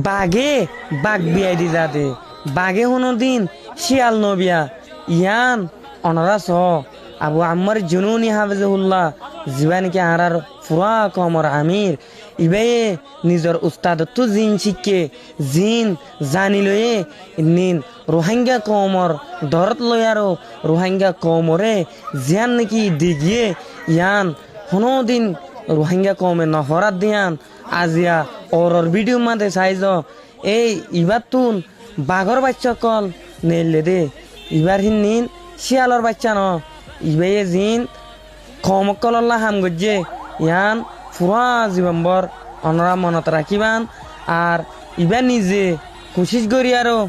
বাঘে বাঘ বিয়াই দি যাতে বাঘে হনো দিন শিয়াল নবিয়া ইয়ান অনরা স আবু আম্মার জুনুনি হাফিজুল্লাহ জীবানকে আরার ফুরা কমর আমির ইবাইয়ে নিজর উস্তাদ তো জিন শিখকে জিন জানি লয়ে নিন রোহিঙ্গা কমর দরত লয়ারো রোহিঙ্গা কমরে জিয়ান নাকি দিগিয়ে ইয়ান হনো দিন রোহিঙ্গা কমে নহরাত দিয়ান আজিয়া ওরর ভিডিও মাঝে চাইজ এই ইবার তুন বাঘর বাচ্চা কল নেলে দে ইবার হিন নিন শিয়ালর বাচ্চা ন ইবাইয়ে জিন কমকল্লা হাম গজ্জে ইয়ান ফুরা জীবম্বর অনরা মনত রাখিবান আর ইবার নিজে কোশিশ করি আরো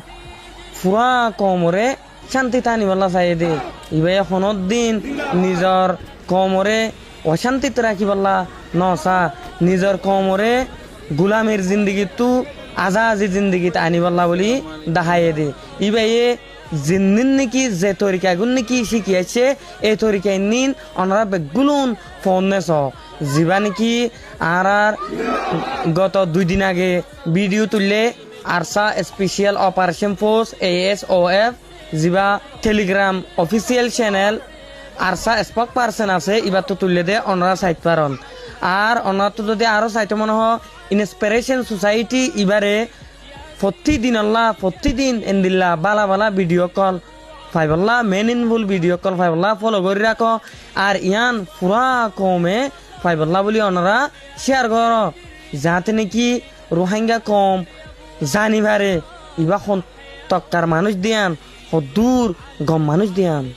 ফুরা কমরে শান্তি টানিবলা চাই দে ইবাই এখনত দিন নিজর কমরে অশান্তিত রাখিবলা নসা নিজর কমরে গুলামের জিন্দগিতু আজাজি জিন্দগিত আনিবল্লা বলি দেখাইয়ে দে ইবাইয়ে জিন্দিন নাকি যে তরিকাগুন নাকি শিখিয়েছে এই তরিকায় নিন ওনারা বেগুলুন ফোনেস যিবা নাকি আর গত 2 দিন আগে ভিডিও তুললে ARSA special operation force ASOF যিবা Telegram official channel ARSA spoke person আছে এবার তো তুললে দে ওনারা সাইট পারন আর ওনার তো যদি আরো সাইট মনে হয় ইন্সপিরেশন সোসাইটি এবারে প্রতিদিন এন্দিল্লা বালা বালা ভিডিও কল ফাইবল্লা মেনিনফুল ভিডিও কল ফাইবল্লা ফলো করে রাখো আর ইয়ান পুরা কমে ফাইবল্লা বলি ওনারা শেয়ার করো যাতে নাকি রোহিঙ্গা কম জানিবারে ইবা তক্কার মানুষ দিয়ান দূর গম মানুষ দিয়ান।